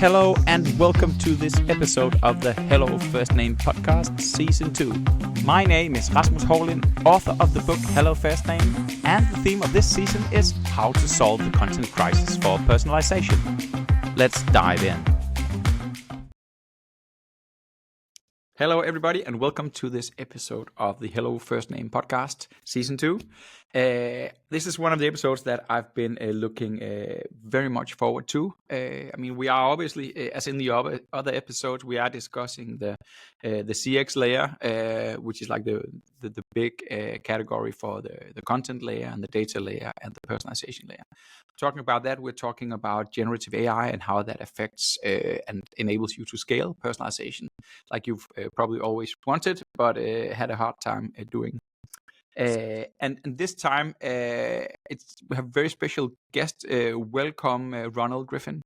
Hello and welcome to this episode of the Hello Firstname podcast, Season 2. My name is Rasmus Hårlin, author of the book Hello Firstname, and the theme of this season is how to solve the content crisis for personalization. Let's dive in. Hello everybody and welcome to this episode of the Hello Firstname podcast, Season 2. This is one of the episodes that I've been looking very much forward to. We are obviously, as in the other episodes, we are discussing the CX layer, which is like the big category for the content layer and the data layer and the personalization layer. Talking about that, we're talking about generative AI and how that affects and enables you to scale personalization like you've probably always wanted, but had a hard time doing. And this time, we have a very special guest. Welcome, Ronald Griffin.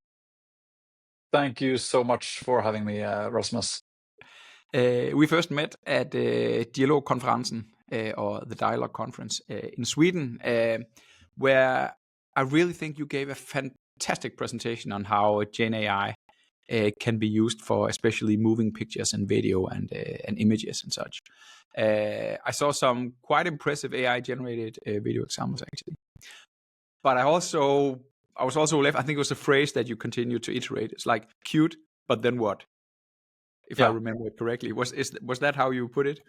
Thank you so much for having me, Rasmus. We first met at Dialogkonferansen, or the Dialog Conference in Sweden, where I really think you gave a fantastic presentation on how Gen AI can be used for especially moving pictures and video and images and such. I saw some quite impressive AI-generated video examples actually, but I was also left. I think it was a phrase that you continued to iterate. It's like cute, but then what? If I remember it correctly, was that how you put it?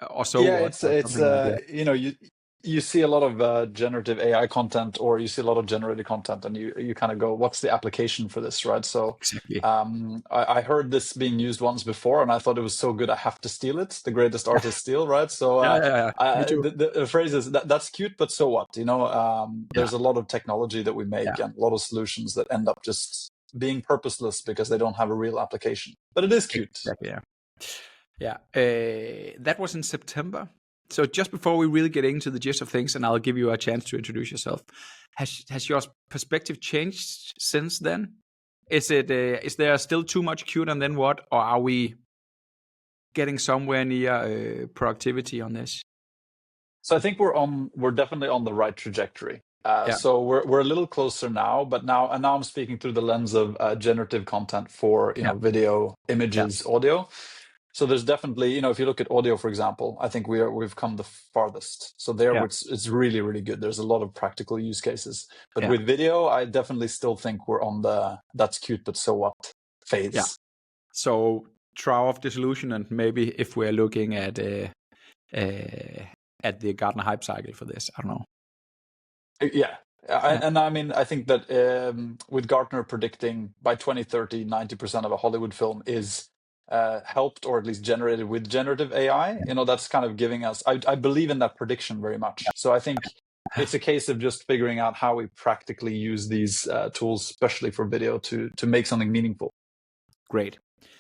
Or so? Yeah, what? You see a lot of generative AI content, or you see a lot of generated content, and you kind of go, "What's the application for this?" Right? So, exactly. I heard this being used once before, and I thought it was so good I have to steal it. The greatest artists steal, right? So, Me too. the phrase is that's cute, but so what? There's a lot of technology that we make and a lot of solutions that end up just being purposeless because they don't have a real application. But it is cute. Exactly. Yeah. That was in September. So just before we really get into the gist of things, and I'll give you a chance to introduce yourself, has your perspective changed since then? Is there still too much cute and then what, or are we getting somewhere near productivity on this? So I think we're definitely on the right trajectory. So we're a little closer now, but now I'm speaking through the lens of generative content for video, images, audio. So there's definitely, if you look at audio, for example, I think we've come the farthest. So it's really, really good. There's a lot of practical use cases. But with video, I definitely still think we're on the that's cute, but so what phase. Yeah. So throw off disillusion, and maybe if we're looking at the Gartner hype cycle for this, I don't know. Yeah. I think that with Gartner predicting by 2030, 90% of a Hollywood film is helped or at least generated with generative AI, that's kind of giving us, I believe in that prediction very much. So I think it's a case of just figuring out how we practically use these tools, especially for video, to make something meaningful. Great.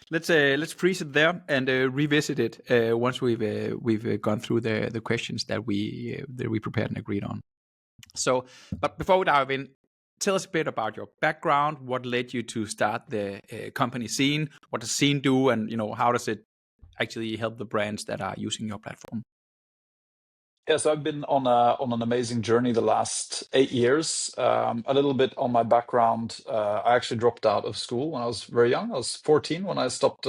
Let's freeze it there and revisit it once we've gone through the questions that we prepared and agreed on. So, but before we dive in, tell us a bit about your background. What led you to start the company Scene? What does Scene do, and how does it actually help the brands that are using your platform? Yeah, so I've been on an amazing journey the last 8 years. A little bit on my background. I actually dropped out of school when I was very young. I was 14 when I stopped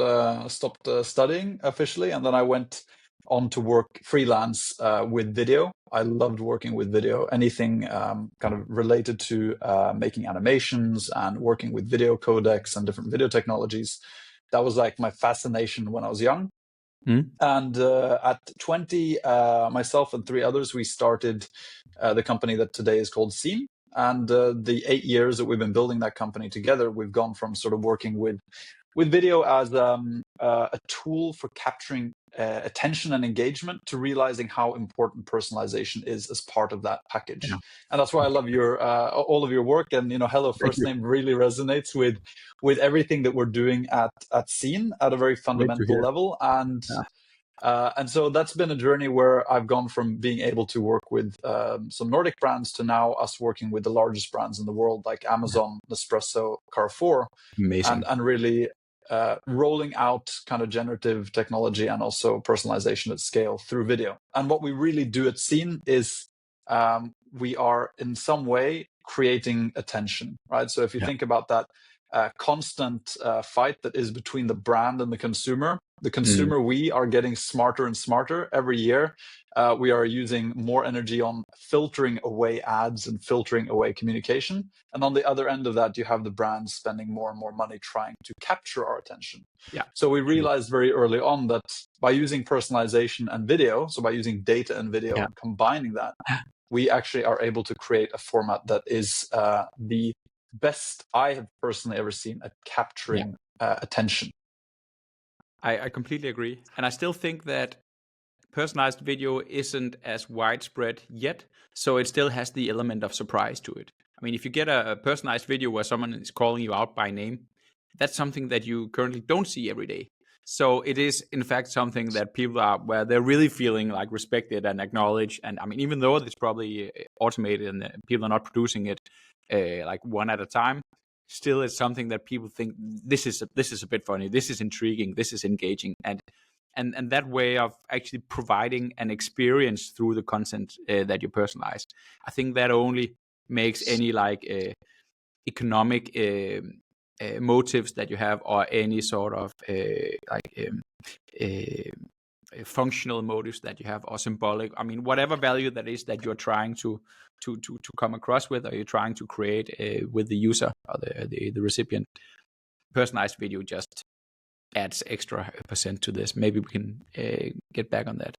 studying officially, and then I went on to work freelance with video. I loved working with video, anything kind of related to making animations and working with video codecs and different video technologies. That was like my fascination when I was young. And at 20, myself and 3 others, we started the company that today is called Scene. And the 8 years that we've been building that company together, we've gone from sort of working with video as a tool for capturing attention and engagement to realizing how important personalization is as part of that package. Yeah. And that's why I love all of your work. And Hello Firstname really resonates with everything that we're doing at Scene at a very fundamental level. And so that's been a journey where I've gone from being able to work with some Nordic brands to now us working with the largest brands in the world, like Amazon, Nespresso, Carrefour. Amazing. And really rolling out kind of generative technology and also personalization at scale through video. And what we really do at Scene is we are in some way creating attention, right? So if you think about that, constant fight that is between the brand and the consumer. The consumer, we are getting smarter and smarter every year. We are using more energy on filtering away ads and filtering away communication. And on the other end of that, you have the brands spending more and more money trying to capture our attention. Yeah. So we realized very early on that by using personalization and video, so by using data and video and combining that, we actually are able to create a format that is the best I have personally ever seen at capturing attention. I completely agree. And I still think that personalized video isn't as widespread yet, so it still has the element of surprise to it. I mean, if you get a personalized video where someone is calling you out by name, that's something that you currently don't see every day. So it is, in fact, something that people are, where they're really feeling like respected and acknowledged. And I mean, even though it's probably automated and people are not producing it like one at a time, still it's something that people think this is a bit funny, this is intriguing, this is engaging, and that way of actually providing an experience through the content that you personalize. I think that only makes any like economic motives that you have, or any sort of functional motives that you have, or symbolic. I mean, whatever value that is that you're trying to come across with, or you're trying to create with the user or the recipient. Personalized video just adds extra percent to this. Maybe we can get back on that.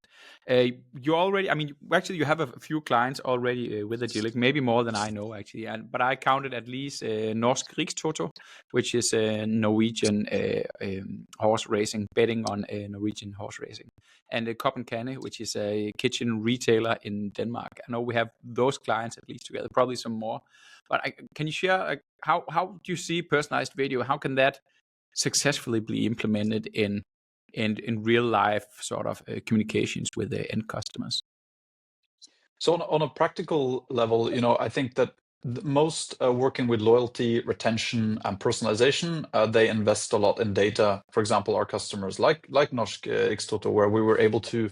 You already, I mean, actually, you have a few clients already with Agilic, maybe more than I know actually. But I counted at least Norsk Rikstoto, which is a Norwegian horse racing, betting on Norwegian horse racing, and Copenhagen, which is a kitchen retailer in Denmark. I know we have those clients at least together, probably some more. But can you share how do you see personalized video? How can that successfully be implemented in real life sort of communications with the end customers? So on a practical level, I think that most working with loyalty, retention, and personalization, they invest a lot in data. For example, our customers like Norsk Rikstoto, where we were able to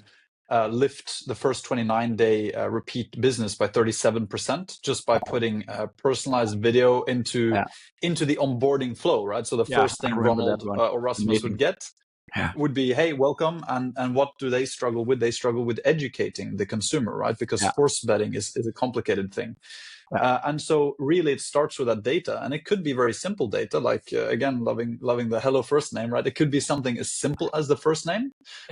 lift the first 29-day repeat business by 37% just by putting personalized video into the onboarding flow, right? So the first thing Ronald or Rasmus would get would be, hey, welcome. And what do they struggle with? They struggle with educating the consumer, right? Because sports betting is a complicated thing. And so really it starts with that data, and it could be very simple data, like again, loving the Hello Firstname, right? It could be something as simple as the first name,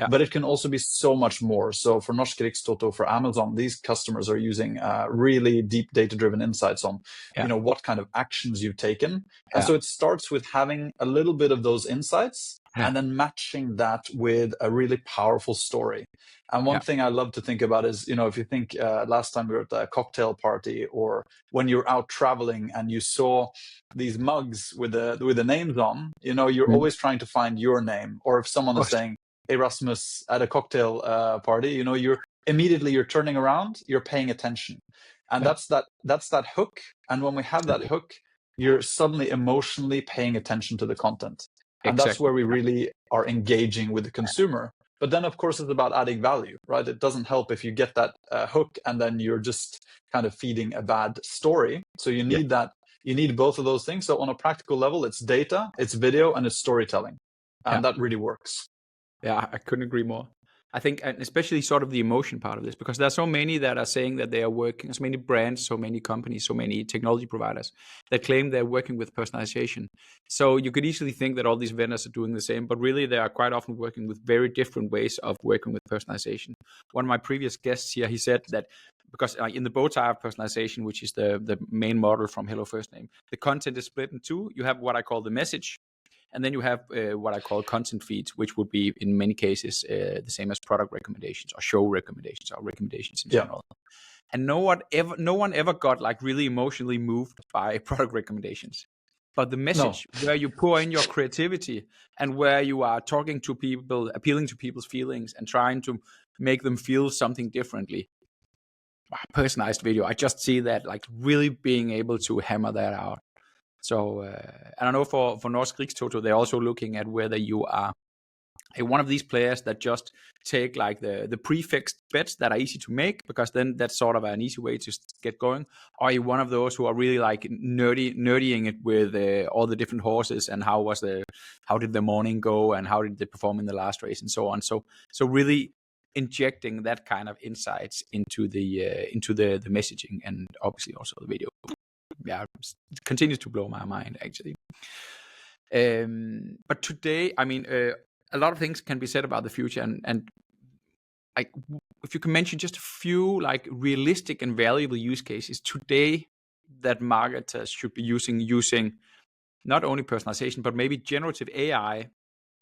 but it can also be so much more. So for Norsk Rikstoto, for Amazon, these customers are using really deep data-driven insights on, what kind of actions you've taken. And so it starts with having a little bit of those insights and then matching that with a really powerful story. And one thing I love to think about is, if you think last time we were at a cocktail party, or when you're out traveling and you saw these mugs with the names on, you're always trying to find your name. Or if someone is saying, hey, Rasmus, at a cocktail party, you're turning around, you're paying attention. And that's that hook. And when we have that hook, you're suddenly emotionally paying attention to the content. And that's where we really are engaging with the consumer. But then, of course, it's about adding value, right? It doesn't help if you get that hook and then you're just kind of feeding a bad story. So you need that. You need both of those things. So on a practical level, it's data, it's video, and it's storytelling. And that really works. Yeah, I couldn't agree more. I think, and especially sort of the emotion part of this, because there are so many that are saying that they are working, so many brands, so many companies, so many technology providers that claim they're working with personalization. So you could easily think that all these vendors are doing the same, but really they are quite often working with very different ways of working with personalization. One of my previous guests here, he said that because in the bow tie of personalization, which is the main model from Hello Firstname, the content is split in two. You have what I call the message, and then you have what I call content feeds, which would be in many cases the same as product recommendations or show recommendations or recommendations in general. And no one ever got like really emotionally moved by product recommendations. But the message where you pour in your creativity and where you are talking to people, appealing to people's feelings and trying to make them feel something differently. Personalized video, I just see that like really being able to hammer that out. So, and I know for Norsk Rikstoto, they're also looking at whether you are one of these players that just take like the prefixed bets that are easy to make, because then that's sort of an easy way to get going? Or are you one of those who are really like nerdying it with all the different horses, and how did the morning go, and how did they perform in the last race, and so on? So really injecting that kind of insights into the messaging, and obviously also the video. Yeah, it continues to blow my mind, actually. But today, I mean, a lot of things can be said about the future, and like, if you can mention just a few like realistic and valuable use cases today that marketers should be using not only personalization but maybe generative AI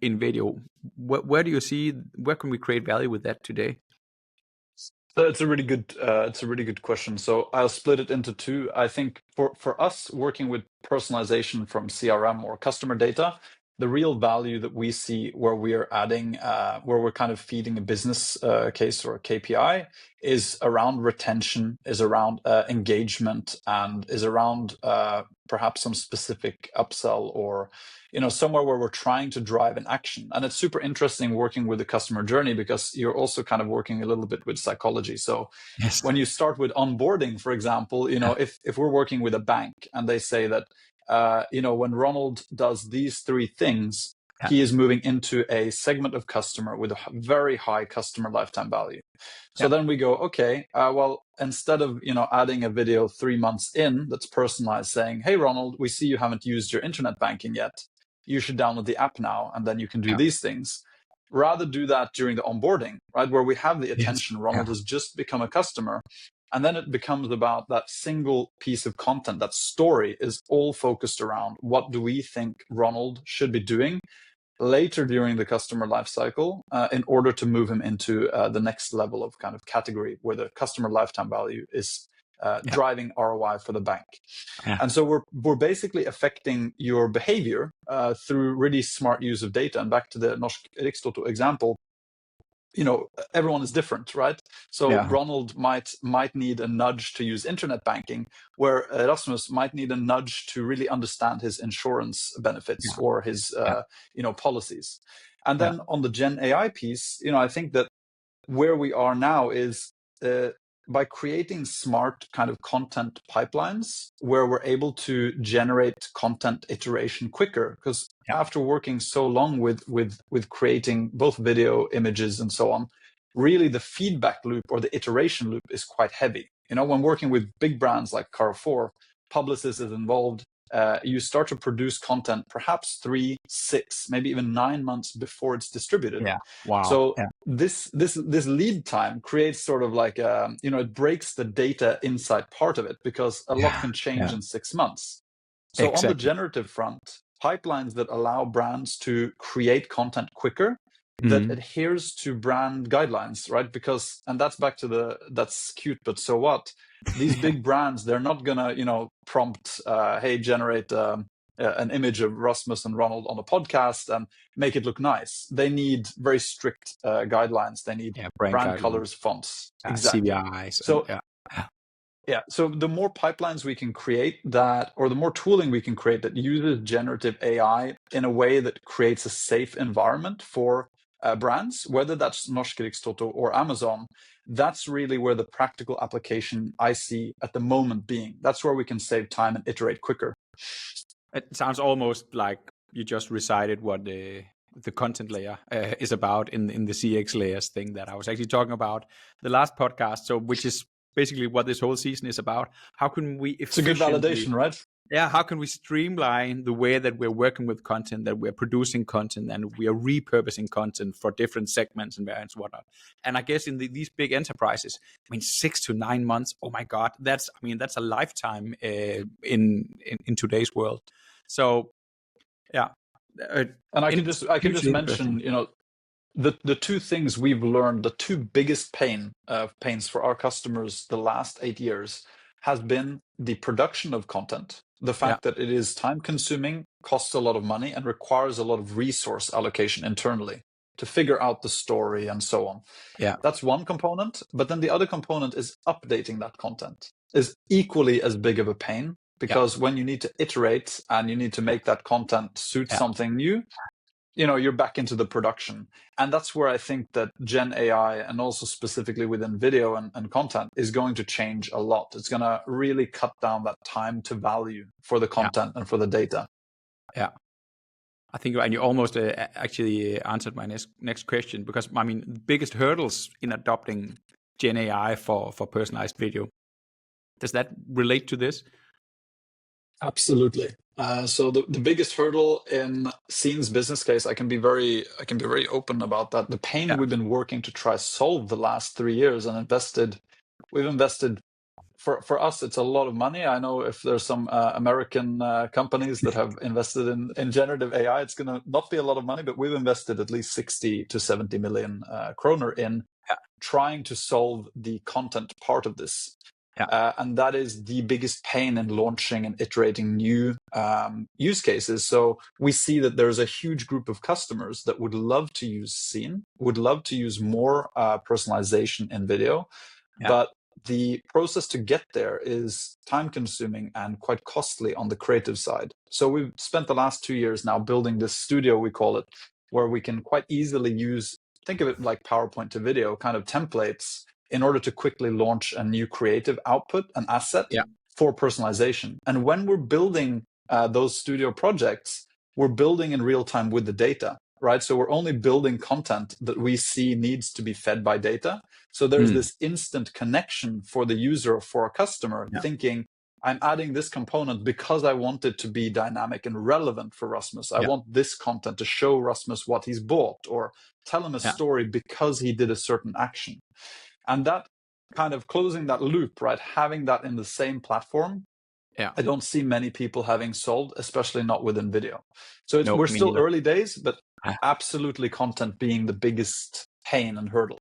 in video. Where do you see, where can we create value with that today? So it's a really good question. So I'll split it into two. I think for us working with personalization from CRM or customer data, the real value that we see where we are adding, where we're kind of feeding a business case or a KPI, is around retention, is around engagement, and is around perhaps some specific upsell, or somewhere where we're trying to drive an action. And it's super interesting working with the customer journey, because you're also kind of working a little bit with psychology. So Yes. when you start with onboarding, for example, if we're working with a bank and they say that when Ronald does these three things, he is moving into a segment of customer with a very high customer lifetime value. So then we go, okay, well, instead of adding a video 3 months in that's personalized, saying, hey Ronald, we see you haven't used your internet banking yet, you should download the app now, and then you can do these things. Rather do that during the onboarding, right, where we have the attention. Ronald has just become a customer, and then it becomes about that single piece of content. That story is all focused around what do we think Ronald should be doing later during the customer lifecycle in order to move him into the next level of kind of category where the customer lifetime value is driving ROI for the bank. And so we're basically affecting your behavior through really smart use of data. And back to the Norsk Rikstoto example, everyone is different, right? So Ronald might need a nudge to use internet banking, where Rasmus might need a nudge to really understand his insurance benefits or his policies. And then on the Gen AI piece, I think that where we are now is by creating smart kind of content pipelines where we're able to generate content iteration quicker. Because after working so long with creating both video, images, and so on, really the feedback loop or the iteration loop is quite heavy. When working with big brands like Carrefour, Publicis is involved. You start to produce content perhaps 3, 6, maybe even 9 months before it's distributed. So this lead time creates sort of like it breaks the data insight part of it, because a lot can change in 6 months. So on the generative front, pipelines that allow brands to create content quicker, that adheres to brand guidelines, right? Because, and that's back to that's cute, but so what? These big brands, they're not gonna, prompt, hey, generate an image of Rasmus and Ronald on a podcast and make it look nice. They need very strict guidelines. They need brand colors, fonts, exactly. CVIs. So so the more pipelines we can create that, or the more tooling we can create that uses generative AI in a way that creates a safe environment for brands, whether that's Norsk Rikstoto or Amazon, that's really where the practical application I see at the moment being. That's where we can save time and iterate quicker. It sounds almost like you just recited what the content layer is about in the CX layers thing that I was actually talking about the last podcast. So, which is basically what this whole season is about. How can we It's a good validation, right? Yeah, how can we streamline the way that we're working with content, that we're producing content, and we are repurposing content for different segments and variants, whatnot. And I guess in these big enterprises, 6 to 9 months. Oh my God, that's a lifetime in today's world. So, yeah. And I can just mention, the two things we've learned, the two biggest pains for our customers the last 8 years has been the production of content. The fact that it is time consuming, costs a lot of money, and requires a lot of resource allocation internally to figure out the story and so on. That's one component. But then the other component is updating that content is equally as big of a pain, because when you need to iterate and you need to make that content suit something new, you're back into the production. And that's where I think that Gen AI, and also specifically within video and content, is going to change a lot. It's going to really cut down that time to value for the content and for the data. Yeah. I think, and you almost actually answered my next question, because I mean, the biggest hurdles in adopting Gen AI for personalized video. Does that relate to this? Absolutely. So the biggest hurdle in Scene's business case, I can be very open about that. The pain we've been working to try solve the last 3 years and we've invested. For us, it's a lot of money. I know if there's some American companies that have invested in generative AI, it's going to not be a lot of money, but we've invested at least 60 to 70 million kroner in trying to solve the content part of this. And that is the biggest pain in launching and iterating new use cases. So we see that there's a huge group of customers that would love to use Scene, would love to use more personalization in video, but the process to get there is time consuming and quite costly on the creative side. So we've spent the last 2 years now building this studio, we call it, where we can quite easily use, think of it like PowerPoint to video kind of templates, in order to quickly launch a new creative output, an asset for personalization. And when we're building those studio projects, we're building in real time with the data, right? So we're only building content that we see needs to be fed by data. So there's this instant connection for the user, for a customer, thinking, I'm adding this component because I want it to be dynamic and relevant for Rasmus. I want this content to show Rasmus what he's bought, or tell him a story because he did a certain action. And that kind of closing that loop, right? Having that in the same platform, I don't see many people having solved, especially not within video. So we're still early days, but absolutely content being the biggest pain and hurdle.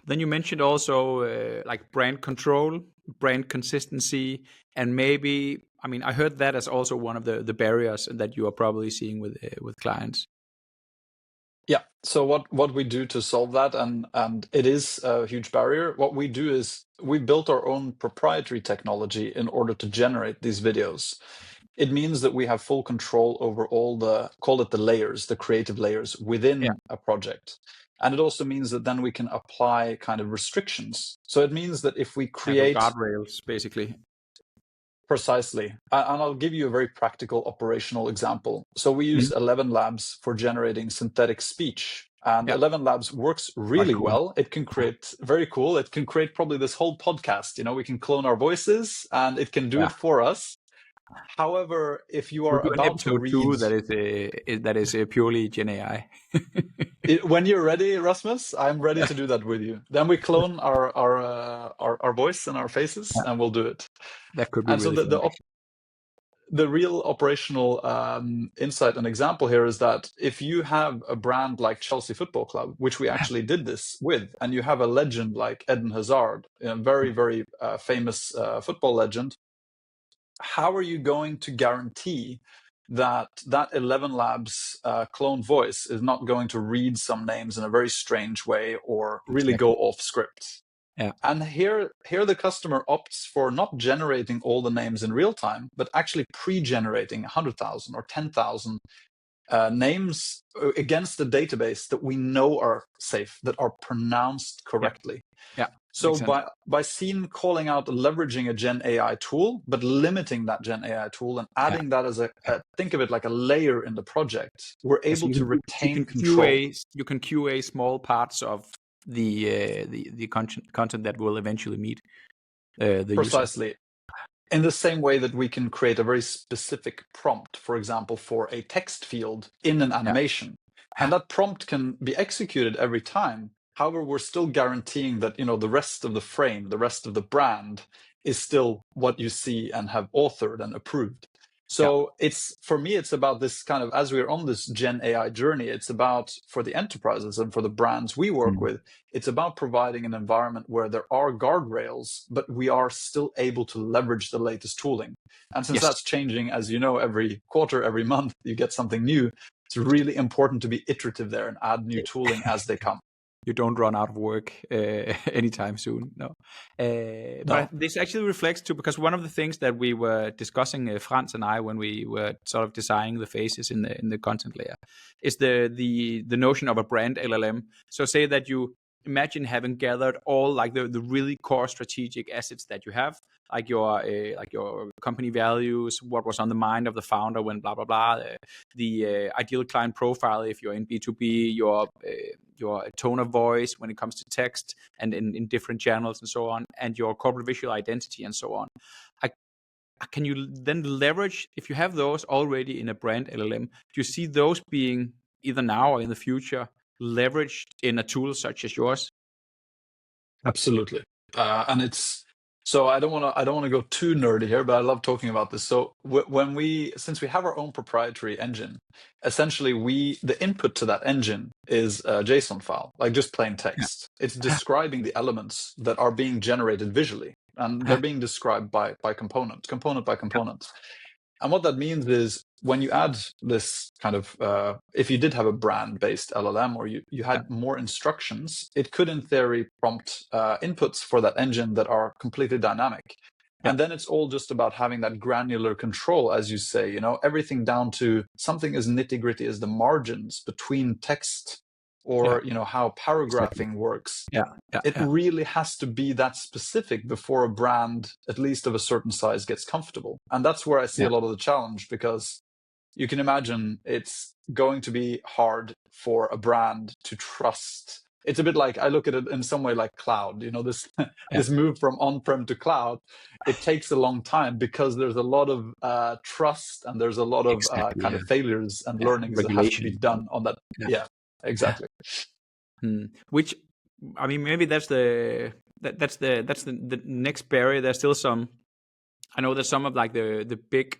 Then you mentioned also like brand control, brand consistency, and maybe, I mean, I heard that as also one of the barriers that you are probably seeing with clients. Yeah. So what we do to solve that, and it is a huge barrier. What we do is we built our own proprietary technology in order to generate these videos. It means that we have full control over all call it the layers, the creative layers within a project. And it also means that then we can apply kind of restrictions. So it means that if we create guardrails, basically. Precisely. And I'll give you a very practical operational example. So we use 11 Labs for generating synthetic speech. And 11 Labs works really well. It can create, very cool. It can create probably this whole podcast. We can clone our voices and it can do it for us. However, if you are about to read, that is purely Gen AI. When you're ready, Rasmus, I'm ready to do that with you. Then we clone our voice and our faces, and we'll do it. That could be really so the real operational insight and example here is that if you have a brand like Chelsea Football Club, which we actually did this with, and you have a legend like Eden Hazard, a very, very famous football legend, how are you going to guarantee that 11 Labs clone voice is not going to read some names in a very strange way or really go off script? And here the customer opts for not generating all the names in real time, but actually pre-generating 100,000 or 10,000 names against the database that we know are safe, that are pronounced correctly. So by Scene calling out, leveraging a Gen AI tool, but limiting that Gen AI tool and adding that as think of it like a layer in the project, we're able to retain control. You can QA small parts of the content that will eventually meet the Precisely. user. In the same way that we can create a very specific prompt, for example, for a text field in an animation. And that prompt can be executed every time. However, we're still guaranteeing that, the rest of the frame, the rest of the brand is still what you see and have authored and approved. So for me, it's about this kind of, as we're on this Gen AI journey, it's about, for the enterprises and for the brands we work with, it's about providing an environment where there are guardrails, but we are still able to leverage the latest tooling. And since that's changing, as you know, every quarter, every month, you get something new. It's really important to be iterative there and add new tooling as they come. you don't run out of work anytime soon. No, No. but this actually reflects too, because one of the things that we were discussing, Franz and I, when we were sort of designing the faces in the content layer, is the notion of a brand LLM. So say that you imagine having gathered all like the really core strategic assets that you have, like your company values, what was on the mind of the founder when blah blah blah, the ideal client profile if you're in B2B, your tone of voice when it comes to text and in different channels and so on, and your corporate visual identity and so on. Can you then leverage, if you have those already in a brand LLM, do you see those being either now or in the future leveraged in a tool such as yours? Absolutely. And it's so I don't want to go too nerdy here, but I love talking about this. So since we have our own proprietary engine, essentially the input to that engine is a JSON file, like just plain text. It's describing the elements that are being generated visually, and they're being described by component by component. And what that means is when you add this kind of, if you did have a brand-based LLM or you had more instructions, it could in theory prompt inputs for that engine that are completely dynamic. And then it's all just about having that granular control, as you say, everything down to something as nitty-gritty as the margins between text or, how paragraphing works. It really has to be that specific before a brand, at least of a certain size, gets comfortable. And that's where I see a lot of the challenge, because you can imagine it's going to be hard for a brand to trust. It's a bit like, I look at it in some way like cloud, this move from on-prem to cloud. It takes a long time because there's a lot of trust, and there's a lot of kind of failures and learnings that have to be done on that. Yeah, exactly. Which, I mean, maybe that's the next barrier. There's still some. I know that some of like the big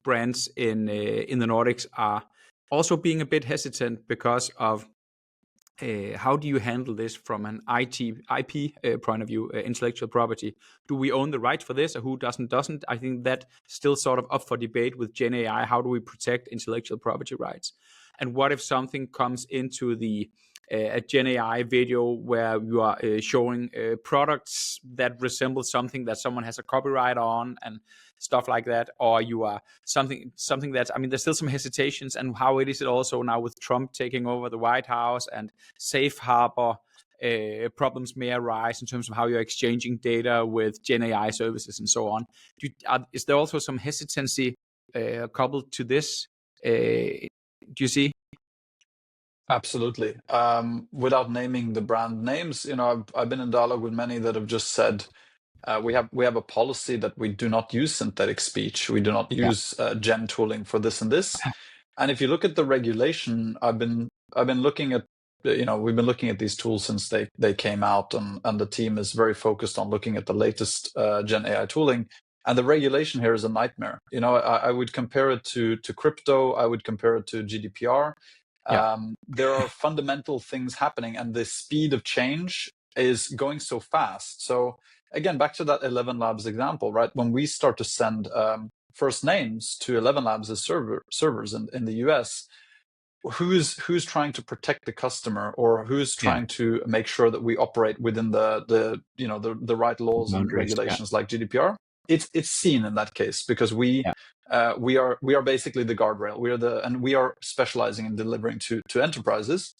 brands in the Nordics are also being a bit hesitant because of how do you handle this from an IP point of view, intellectual property? Do we own the right for this, or who doesn't? I think that still sort of up for debate with Gen AI. How do we protect intellectual property rights? And what if something comes into the a Gen AI video where you are showing products that resemble something that someone has a copyright on and stuff like that, or you are something that's, I mean, there's still some hesitations, and how it is it also now with Trump taking over the White House and safe harbor problems may arise in terms of how you're exchanging data with Gen AI services and so on. Is there also some hesitancy coupled to this? Do you see? Absolutely. Without naming the brand names, I've been in dialogue with many that have just said we have a policy that we do not use synthetic speech. We do not use gen tooling for this and this. And if you look at the regulation, I've been looking at, we've been looking at these tools since they came out, and the team is very focused on looking at the latest Gen AI tooling. And the regulation here is a nightmare. I would compare it to crypto. I would compare it to GDPR. There are fundamental things happening, and the speed of change is going so fast. So again, back to that 11 Labs example, right? When we start to send first names to 11 Labs as servers in the US, who's trying to protect the customer, or who's trying to make sure that we operate within the right laws and regulations like GDPR? It's seen in that case, because we are basically the guardrail. We are specializing in delivering to enterprises.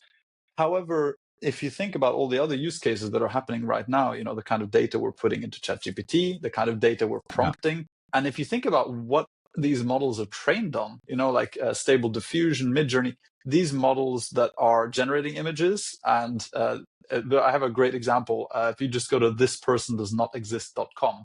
However, if you think about all the other use cases that are happening right now, the kind of data we're putting into ChatGPT, the kind of data we're prompting, and if you think about what these models are trained on, like Stable Diffusion, Midjourney, these models that are generating images, and I have a great example. If you just go to thispersondoesnotexist.com,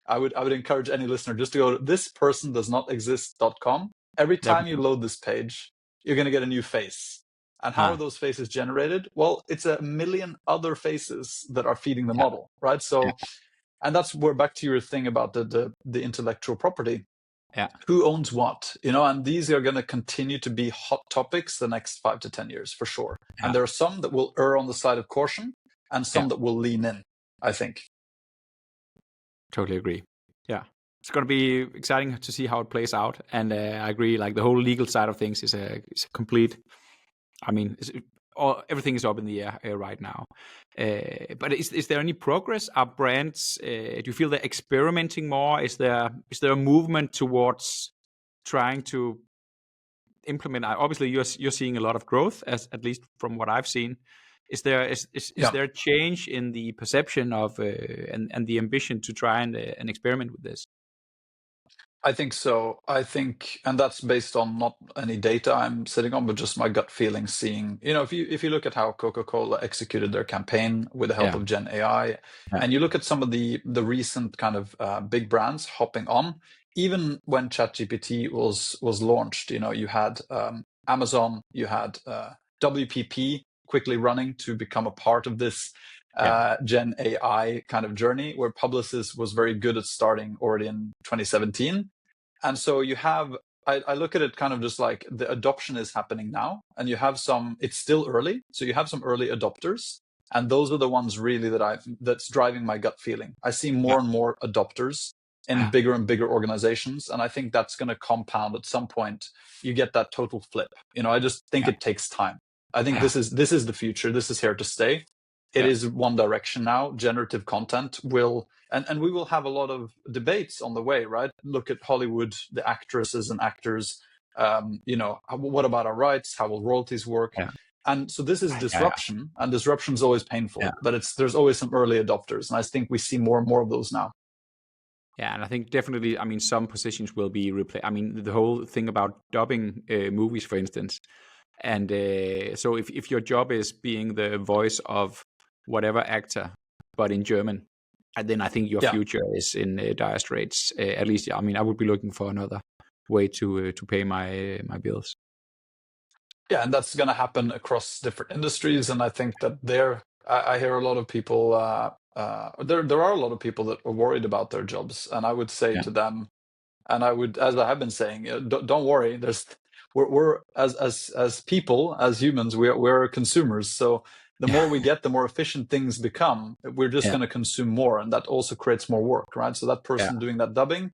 I would encourage any listener just to go to thispersondoesnotexist.com. Every time you load this page, you're going to get a new face. And how are those faces generated? Well, it's a million other faces that are feeding the model, right? So, and that's where, back to your thing about the intellectual property. Who owns what? And these are going to continue to be hot topics the next 5 to 10 years for sure. And there are some that will err on the side of caution, and some that will lean in, I think. Totally agree. Yeah. It's going to be exciting to see how it plays out. And I agree, like the whole legal side of things is a complete, I mean, or everything is up in the air right now. But is there any progress? Are brands? Do you feel they're experimenting more? Is there a movement towards trying to implement? Obviously, you're seeing a lot of growth, as at least from what I've seen. Is there a change in the perception of and the ambition to try and experiment with this? I think so. I think, and that's based on not any data I'm sitting on, but just my gut feeling. Seeing, if you look at how Coca-Cola executed their campaign with the help Yeah, of Gen AI, yeah, and you look at some of the recent kind of big brands hopping on, even when ChatGPT was launched, you had Amazon, you had WPP quickly running to become a part of this yeah, Gen AI kind of journey, where Publicis was very good at starting already in 2017. And so you have, I look at it kind of just like the adoption is happening now, and you have it's still early. So you have some early adopters, and those are the ones really that's driving my gut feeling. I see yeah, more and more adopters in yeah, bigger and bigger organizations. And I think that's going to compound at some point. You get that total flip. I just think yeah, it takes time. I think yeah, this is the future. This is here to stay. It yeah, is one direction now. Generative content will, and we will have a lot of debates on the way, right? Look at Hollywood, the actresses and actors. What about our rights? How will royalties work? yeah, And so this is yeah, disruption, and disruption is always yeah. painful, but there's always some early adopters, and I think we see more and more of those now. Yeah, and I think definitely, I mean, some positions will be replaced. I mean, the whole thing about dubbing movies, for instance. And so if your job is being the voice of whatever actor, but in German, and then I think your Yeah. future is in dire straits. At least, I mean, I would be looking for another way to pay my bills. Yeah, and that's going to happen across different industries. And I think that I hear a lot of people, there are a lot of people that are worried about their jobs. And I would say Yeah, to them, and I would, as I have been saying, don't worry. We're as people, as humans, we're consumers. So the more we get, the more efficient things become. We're just yeah, going to consume more, and that also creates more work, right? So that yeah, person doing that dubbing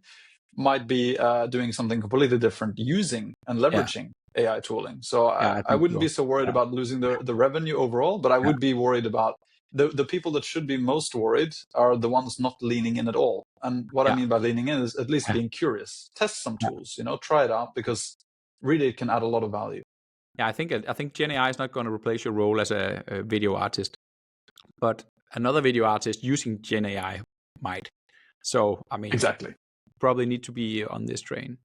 might be doing something completely different, using and yeah, leveraging AI tooling. So yeah. I I think wouldn't so. be so worried Yeah, about losing the revenue overall, but I yeah, would be worried about the people that should be most worried are the ones not leaning in at all. And what I yeah, mean by leaning in is at least yeah. being curious, test some Yeah. tools, try it out, because really it can add a lot of value. Yeah, I think Gen AI is not going to replace your role as a video artist, but another video artist using Gen AI might. So, I mean, Exactly. probably need to be on this train.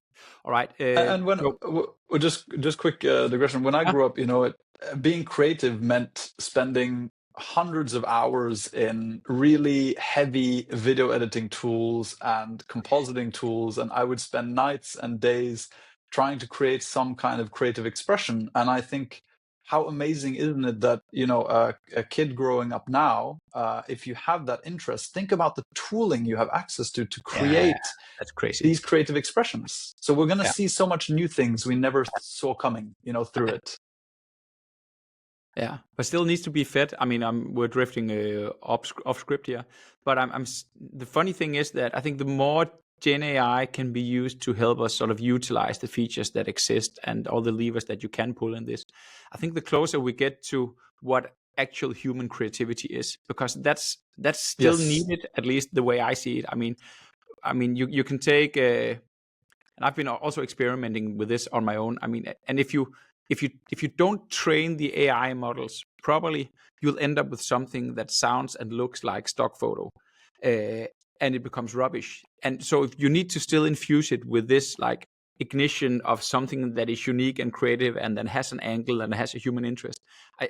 All right. And when So, just quick digression. When I yeah, grew up, being creative meant spending hundreds of hours in really heavy video editing tools and compositing tools, and I would spend nights and days trying to create some kind of creative expression. And I think, how amazing isn't it that a kid growing up now, if you have that interest, think about the tooling you have access to yeah, create that's crazy. these creative expressions. So we're going to Yeah, see so much new things we never saw coming, through it. yeah, but still needs to be fed. I mean, we're drifting off script here, but the funny thing is that I think the more Gen AI can be used to help us sort of utilize the features that exist and all the levers that you can pull in this, I think the closer we get to what actual human creativity is, because that's still Yes. needed, at least the way I see it. I mean, you can take and I've been also experimenting with this on my own. I mean, and if you don't train the AI models properly, you'll end up with something that sounds and looks like stock photo, uh, and it becomes rubbish. And so, if you need to still infuse it with this like ignition of something that is unique and creative, and then has an angle and has a human interest, I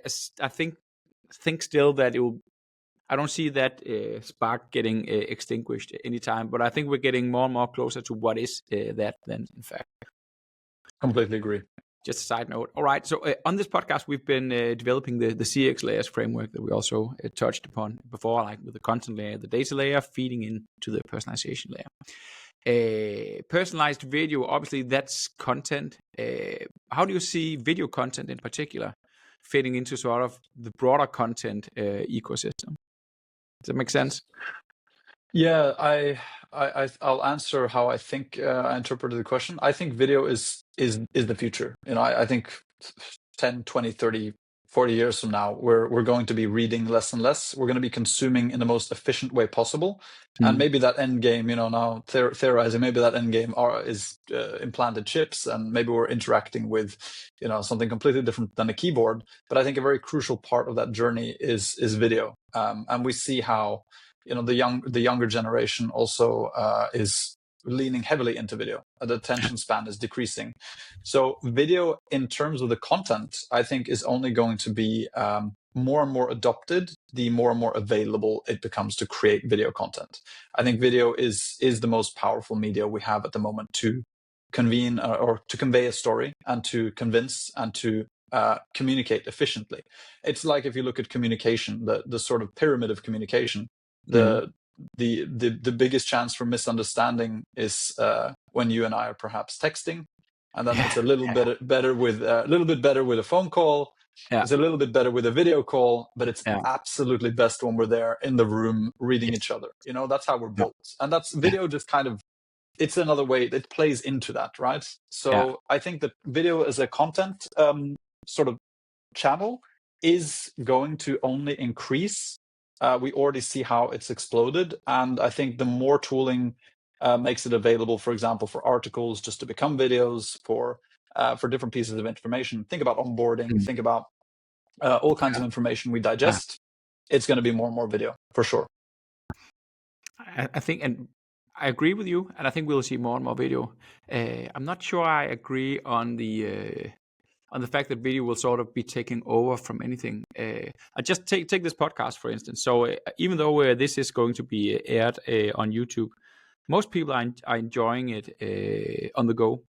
think still that it will. I don't see that spark getting extinguished anytime, but I think we're getting more and more closer to what is that then, in fact. Completely agree. Just a side note. All right. So on this podcast, we've been developing the CX layers framework that we also touched upon before, like with the content layer, the data layer, feeding into the personalization layer. Personalized video, obviously, that's content. How do you see video content in particular fitting into sort of the broader content ecosystem? Does that make sense? Yeah, I'll answer how I think I interpreted the question. I think video is the future. I think 10, 20, 30, 40 years from now, we're going to be reading less and less. We're going to be consuming in the most efficient way possible. And maybe that end game, now theorizing, maybe that end game is implanted chips, and maybe we're interacting with, something completely different than a keyboard. But I think a very crucial part of that journey is video. And we see how, the younger generation also is leaning heavily into video. The attention span is decreasing. So video, in terms of the content, I think is only going to be more and more adopted the more and more available it becomes to create video content. I think video is the most powerful media we have at the moment to convene or to convey a story and to convince and to communicate efficiently. It's like, if you look at communication, the sort of pyramid of communication, the biggest chance for misunderstanding is when you and I are perhaps texting, and then it's a little bit better with a phone call. It's a little bit better with a video call, but it's absolutely best when we're there in the room reading each other. That's how we're built. And that's video, just kind of, it's another way that plays into that, right? So I think that video as a content sort of channel is going to only increase. We already see how it's exploded. And I think the more tooling makes it available, for example, for articles just to become videos, for different pieces of information. Think about onboarding, think about all kinds of information we digest. It's going to be more and more video, for sure. I think, and I agree with you, and I think we'll see more and more video. I'm not sure I agree on the fact that video will sort of be taking over from anything. I just take this podcast, for instance. So even though this is going to be aired on YouTube, most people are enjoying it on the go,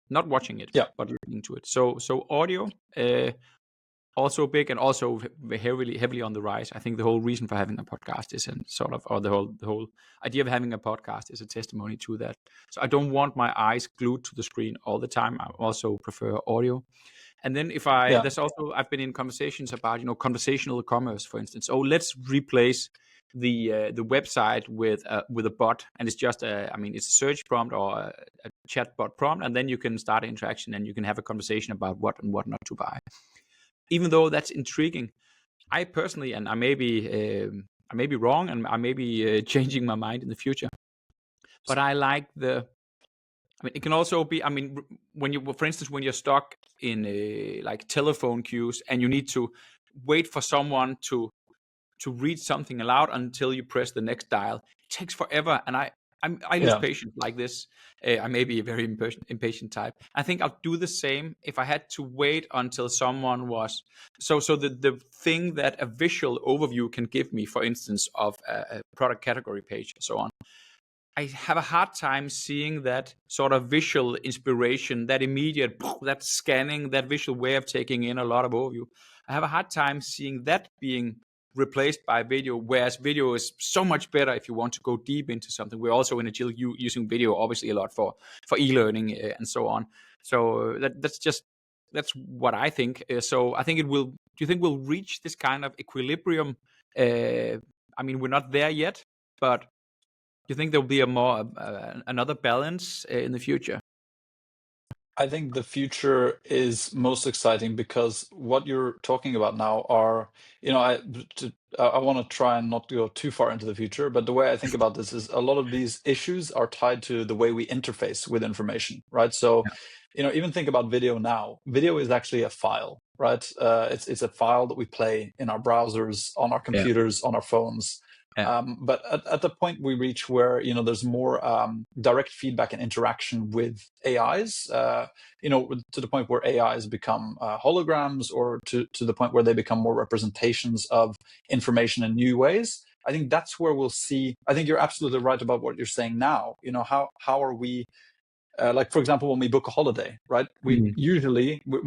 not watching it, but listening to it. So audio also big, and also heavily on the rise. I think the whole reason for having a podcast is the whole idea of having a podcast is a testimony to that. So I don't want my eyes glued to the screen all the time. I also prefer audio. And then I've been in conversations about, conversational commerce, for instance. Oh, let's replace the website with a bot, and it's just it's a search prompt or a chatbot prompt, and then you can start an interaction and you can have a conversation about what and what not to buy. Even though that's intriguing, I personally, and I may be wrong, and I may be changing my mind in the future, but I like it can also be, for instance, when you're stuck in like telephone queues and you need to wait for someone to read something aloud until you press the next dial. It takes forever, and I lose patience like this. I may be a very impatient type. I think I'll do the same if I had to wait until someone was. So the thing that a visual overview can give me, for instance, of a product category page and so on, I have a hard time seeing that sort of visual inspiration, that immediate, that scanning, that visual way of taking in a lot of overview. I have a hard time seeing that being replaced by video, whereas video is so much better if you want to go deep into something. We're also in Agile using video obviously a lot for e-learning and so on. So that's what I think. So I think do you think we'll reach this kind of equilibrium? We're not there yet, but do you think there'll be another balance in the future? I think the future is most exciting because what you're talking about now are, I want to try and not go too far into the future, but the way I think about this is a lot of these issues are tied to the way we interface with information, right? So, even think about video now. Video is actually a file, right? It's a file that we play in our browsers, on our computers, on our phones. But at the point we reach where there's more direct feedback and interaction with AIs, to the point where AIs become holograms, or to the point where they become more representations of information in new ways. I think that's where we'll see. I think you're absolutely right about what you're saying now. How are we? Like, for example, when we book a holiday, right? We're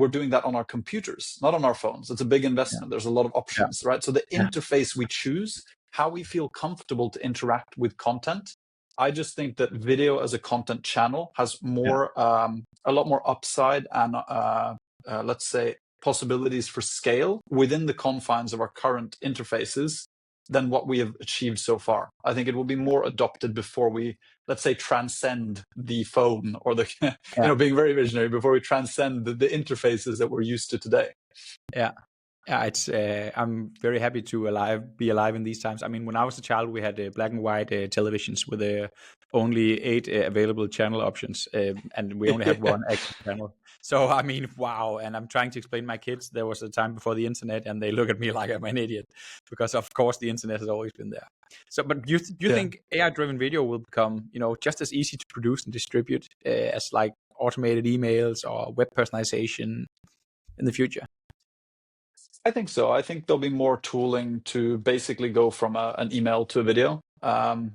doing that on our computers, not on our phones. It's a big investment. There's a lot of options, right? So the interface we choose, how we feel comfortable to interact with content. I just think that video as a content channel has a lot more upside and let's say possibilities for scale within the confines of our current interfaces than what we have achieved so far. I think it will be more adopted before we, let's say, transcend the phone or the, being very visionary, before we transcend the interfaces that we're used to today. Yeah. Yeah, it's. I'm very happy to be alive in these times. I mean, when I was a child, we had black and white televisions with only 8 available channel options, and we only had one active channel. So I mean, wow! And I'm trying to explain to my kids there was a time before the internet, and they look at me like I'm an idiot because, of course, the internet has always been there. So, but do you Yeah. think AI-driven video will become, just as easy to produce and distribute as like automated emails or web personalization in the future? I think so. I think there'll be more tooling to basically go from an email to a video, and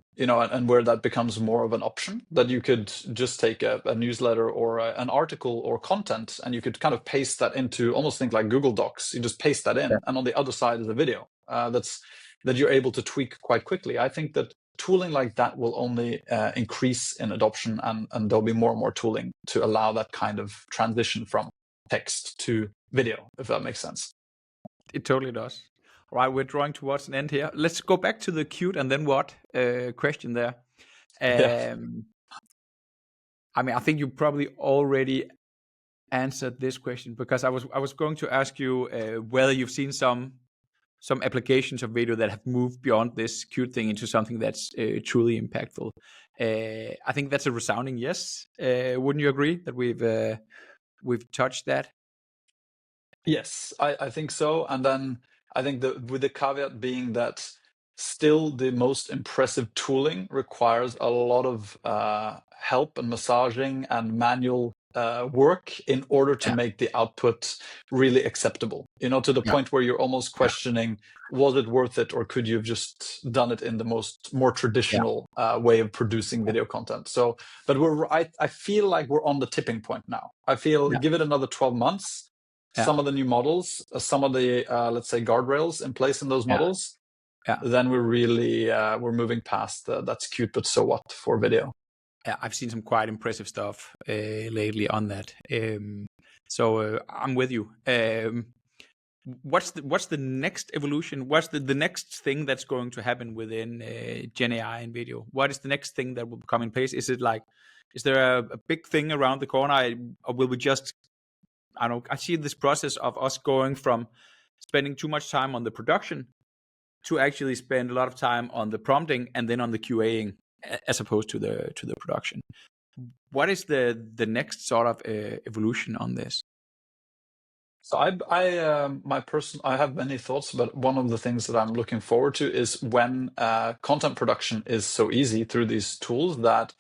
where that becomes more of an option, that you could just take a newsletter or an article or content, and you could kind of paste that into, almost think like Google Docs. You just paste that Yeah. in, and on the other side is a video that you're able to tweak quite quickly. I think that tooling like that will only increase in adoption, and there'll be more and more tooling to allow that kind of transition from text to video, if that makes sense. It totally does. All right, we're drawing towards an end here. Let's go back to the cute and then what question there. Yeah. I mean, I think you probably already answered this question because I was going to ask you whether you've seen some applications of video that have moved beyond this cute thing into something that's truly impactful. I think that's a resounding yes. Wouldn't you agree that we've touched that? Yes, I think so. And then I think with the caveat being that still the most impressive tooling requires a lot of help and massaging and manual work in order to Yeah, make the output really acceptable. To the yeah, point where you're almost yeah, questioning, was it worth it, or could you have just done it in the more yeah, traditional way of producing video content? So, but I feel like we're on the tipping point now. I feel, yeah, give it another 12 months, yeah, some of the new models, some of the let's say guardrails in place in those yeah, models, yeah. then we're moving past that's cute but so what for video. Yeah, I've seen some quite impressive stuff lately on that. So I'm with you. What's the next evolution? What's the next thing that's going to happen within Gen AI and video? What is the next thing that will come in place? Is it like, is there a big thing around the corner, or will we just, I don't know, I see this process of us going from spending too much time on the production to actually spend a lot of time on the prompting and then on the QAing as opposed to the production. What is the next sort of evolution on this? So I have many thoughts, but one of the things that I'm looking forward to is when content production is so easy through these tools that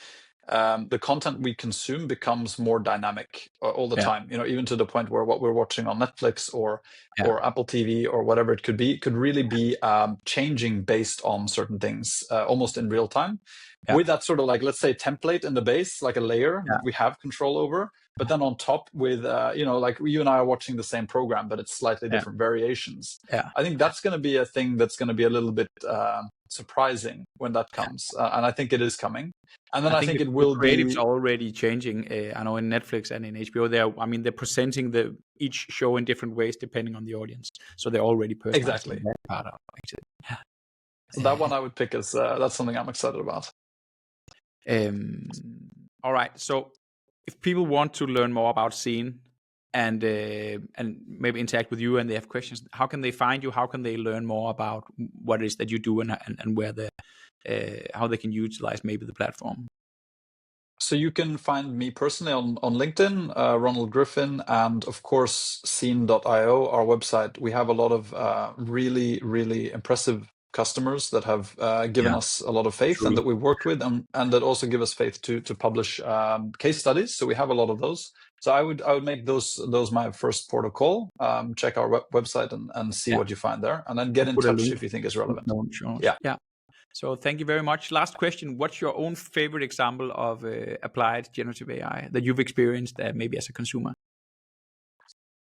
the content we consume becomes more dynamic all the Yeah, time. Even to the point where what we're watching on Netflix or yeah, Apple TV or whatever it could really be changing based on certain things almost in real time. yeah, With that sort of, like, let's say, template in the base, like a layer yeah, that we have control over, but then on top with like you and I are watching the same program, but it's slightly yeah, different variations. yeah. I think that's going to be a thing that's going to be a little bit surprising when that Yeah. comes, and I think it is coming. And then I I think think it the will creatives be are already changing. I know in Netflix and in HBO, they're presenting each show in different ways depending on the audience. So they're already personalizing exactly. that part of actually. So that one I would pick as that's something I'm excited about. All right. So if people want to learn more about Scene and maybe interact with you and they have questions, how can they find you? How can they learn more about what it is that you do and where how they can utilize maybe the platform? So you can find me personally on LinkedIn, Ronald Griffin, and of course Scene.io, our website. We have a lot of really, really impressive customers that have given Yeah, us a lot of faith and truly. that we work with, and that also give us faith to publish case studies. So we have a lot of those. So I would make those my first port of call. Check our website and see Yeah. what you find there, and then get I'll in put a touch link if you think it's in relevant. the show notes. Yeah. Yeah. So thank you very much. Last question. What's your own favorite example of applied generative AI that you've experienced maybe as a consumer?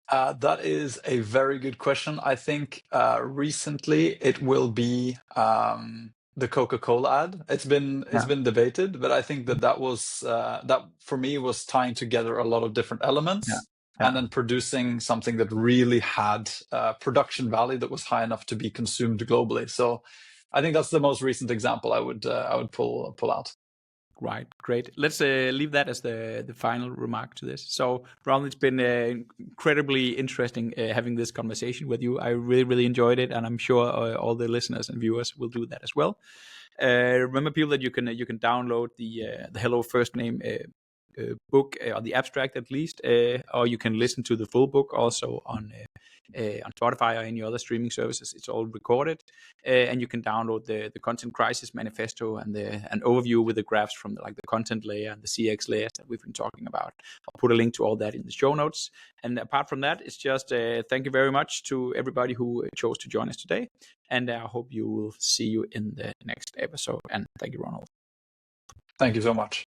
That is a very good question. I think recently it will be the Coca-Cola ad. It's Yeah. been debated, but I think that was that for me was tying together a lot of different Yeah. elements and Yeah. then producing something that really had production value that was high enough to be consumed globally. So I think that's the most recent example I would pull out. Right, great. Let's leave that as the final remark to this. So, Ronald, it's been incredibly interesting having this conversation with you. I really, really enjoyed it, and I'm sure all the listeners and viewers will do that as well. Remember, people, that you can download the Hello Firstname book, or the abstract at least, or you can listen to the full book also on Spotify or any other streaming services. It's all recorded, and you can download the Content Crisis Manifesto and an overview with the graphs from the content layer and the CX layers that we've been talking about. I'll put a link to all that in the show notes. And apart from that, it's just thank you very much to everybody who chose to join us today, and I hope you will see you in the next episode. And thank you, Ronald. Thank you so much.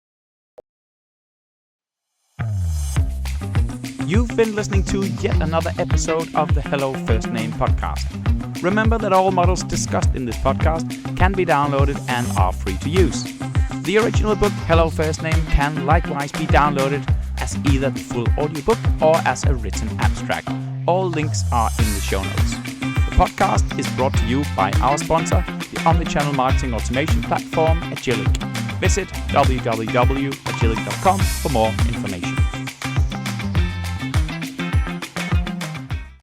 You've been listening to yet another episode of the Hello Firstname podcast. Remember that all models discussed in this podcast can be downloaded and are free to use. The original book, Hello Firstname, can likewise be downloaded as either the full audiobook or as a written abstract. All links are in the show notes. The podcast is brought to you by our sponsor, the omnichannel marketing automation platform, Agilic. Visit www.agilic.com for more information.